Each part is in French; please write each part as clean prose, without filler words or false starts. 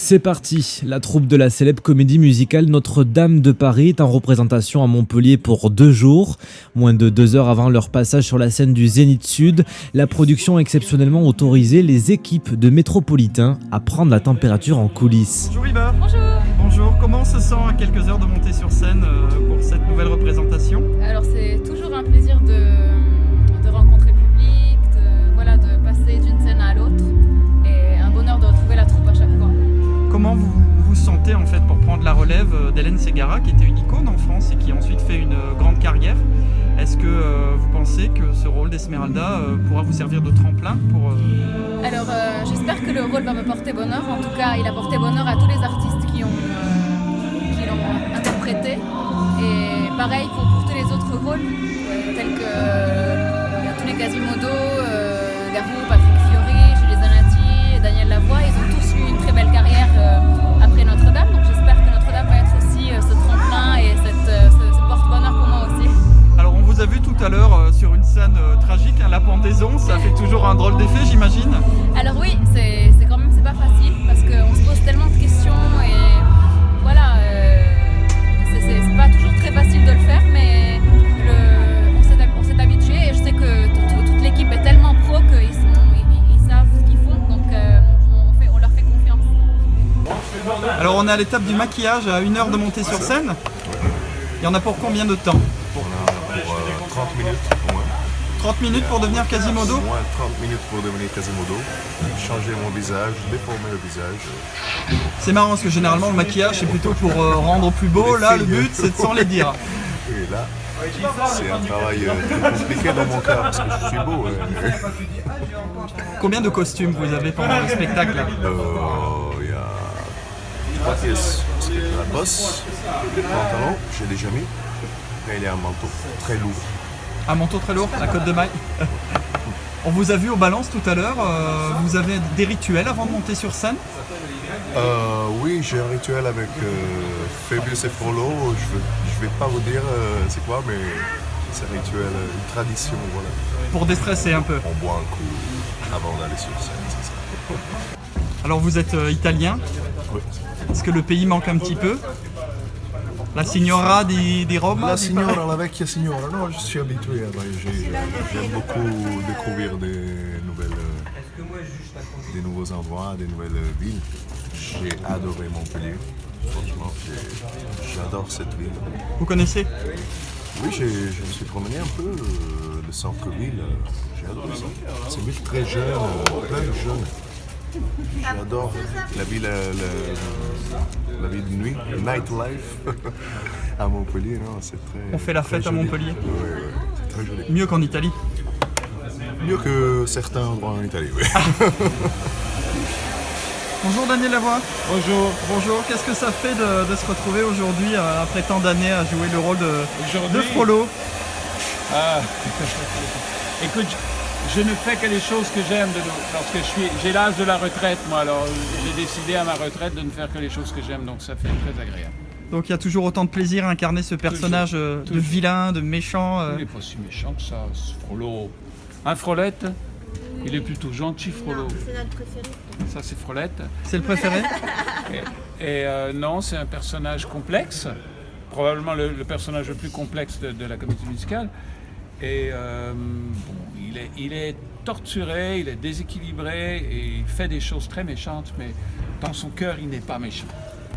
C'est parti, la troupe de la célèbre comédie musicale Notre-Dame de Paris est en représentation à Montpellier pour 2 jours. Moins de 2 heures avant leur passage sur la scène du Zénith Sud, la production a exceptionnellement autorisé les équipes de métropolitains à prendre la température en coulisses. Bonjour Iba. Bonjour. Bonjour, comment on se sent à quelques heures de monter sur scène pour cette nouvelle représentation? Alors c'est toujours un plaisir de rencontrer le public, de passer d'une scène à l'autre et un bonheur de retrouver la troupe à chaque fois. Comment vous vous sentez en fait pour prendre la relève d'Hélène Ségara qui était une icône en France et qui a ensuite fait une grande carrière? Est-ce que vous pensez que ce rôle d'Esmeralda pourra vous servir de tremplin pour... Alors j'espère que le rôle va me porter bonheur. En tout cas, il a porté bonheur à tous les artistes qui l'ont interprété. Et pareil pour tous les autres rôles, tels que tous les Quasimodo, Garou, Patrick Fiori, Julie Zanatti, Daniel Lavoie. Ils ont tous eu une très belle carrière après Notre-Dame. Donc j'espère que Notre-Dame va être aussi ce tremplin et ce porte-bonheur pour moi aussi. Alors on vous a vu tout à l'heure sur une scène tragique, la pendaison, ça fait toujours un drôle d'effet j'imagine? Alors oui, c'est quand même c'est pas facile parce qu'on se pose tellement de questions et voilà, c'est pas toujours très facile de le faire, mais on s'est habitué et je sais que toute l'équipe est tellement pro qu'ils savent ce qu'ils font, donc on leur fait confiance. Alors on est à l'étape du maquillage à 1 heure de monter sur scène. Il y en a pour combien de temps? On a pour 30 minutes au moins. 30 minutes pour devenir Quasimodo? Au moins 30 minutes pour devenir Quasimodo. Changer mon visage, déformer le visage. C'est marrant parce que généralement le maquillage c'est plutôt pour rendre plus beau. Là le but c'est de s'en les dire. Et là, c'est un travail très compliqué dans mon cas parce que je suis beau. Combien de costumes vous avez pendant le spectacle? Il y a 3 pièces. La bosse, le pantalon, j'ai déjà mis. Et il y a un manteau très lourd. Un manteau très lourd, la côte de maille. On vous a vu au Balance tout à l'heure, vous avez des rituels avant de monter sur scène? Oui, j'ai un rituel avec Phébus et Frollo. Je vais pas vous dire c'est quoi, mais c'est un rituel, une tradition, voilà. Pour déstresser un peu. On boit un coup avant d'aller sur scène, c'est ça. Alors vous êtes italien? Oui. Est-ce que le pays manque un petit peu? La signora di Roma? La signora, la vecchia signora, non, je suis habitué. J'aime beaucoup découvrir des nouveaux endroits, des nouvelles villes. J'ai adoré Montpellier. Franchement, j'adore cette ville. Vous connaissez? Oui, je me suis promené un peu le centre-ville. J'ai adoré ça. C'est une ville très jeune, plein de jeunes. J'adore la vie de nuit, le nightlife à Montpellier. Non, c'est très. On fait la fête à Montpellier. Oui, c'est très joli. Mieux qu'en Italie. Mieux que certains endroits en Italie, oui. Bonjour Daniel Lavoie. Bonjour. Bonjour, qu'est-ce que ça fait de se retrouver aujourd'hui, après tant d'années, à jouer le rôle de Frollo? Écoute, je ne fais que les choses que j'aime parce que j'ai l'âge de la retraite, moi. Alors, j'ai décidé à ma retraite de ne faire que les choses que j'aime, donc ça fait très agréable. Donc il y a toujours autant de plaisir à incarner ce personnage de vilain, de méchant. Il n'est pas si méchant que ça, ce Frollo. Hein, Frolette? Il est plutôt gentil, Frollo. C'est notre préféré. Ça, c'est Frolette. C'est le préféré? Non, c'est un personnage complexe. Probablement le personnage le plus complexe de la comédie musicale. Et il est torturé, il est déséquilibré et il fait des choses très méchantes, mais dans son cœur, il n'est pas méchant.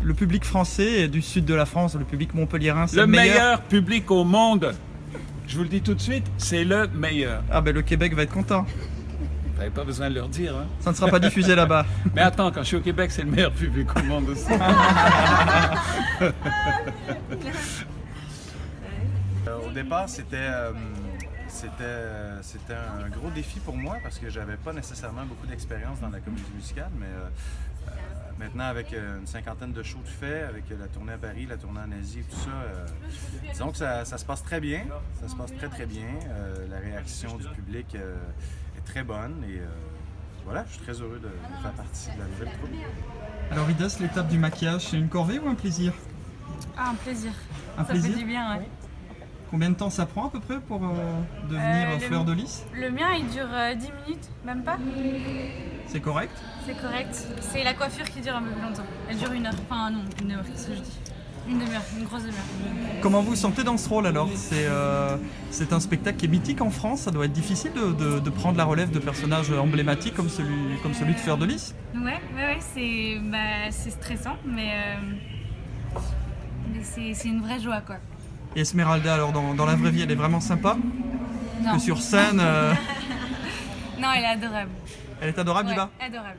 Le public français et du sud de la France, le public montpelliérain, c'est le meilleur public au monde. Je vous le dis tout de suite, c'est le meilleur. Ah ben le Québec va être content. Vous n'avez pas besoin de leur dire. Hein. Ça ne sera pas diffusé là-bas. Mais attends, quand je suis au Québec, c'est le meilleur public au monde aussi. Au départ, c'était un gros défi pour moi parce que j'avais pas nécessairement beaucoup d'expérience dans la comédie musicale, mais maintenant avec une 50aine de shows de fait, avec la tournée à Paris, la tournée en Asie et tout ça, disons que ça se passe très bien, ça se passe très très bien, la réaction du public est très bonne et voilà, je suis très heureux de faire partie de la nouvelle troupe. Alors Idas, l'étape du maquillage, c'est une corvée ou un plaisir? Ah, un plaisir. Un plaisir? Ça fait du bien, ouais. Combien de temps ça prend à peu près pour devenir fleur de lys? Le mien, il dure 10 minutes, même pas. C'est correct? C'est correct. C'est la coiffure qui dure un peu plus longtemps. Elle dure 1 heure. Enfin non, 1 heure, qu'est-ce que je dis? Une demi-heure, une grosse demi-heure. Comment vous vous sentez dans ce rôle alors? C'est un spectacle qui est mythique en France, ça doit être difficile de prendre la relève de personnages emblématiques comme celui de Fleur de Lys? Ouais, c'est stressant, mais c'est une vraie joie quoi. Et Esmeralda, alors dans la vraie vie, elle est vraiment sympa? Non. Que sur scène... Non, elle est adorable. Elle est adorable, Ouais, Iba? adorable.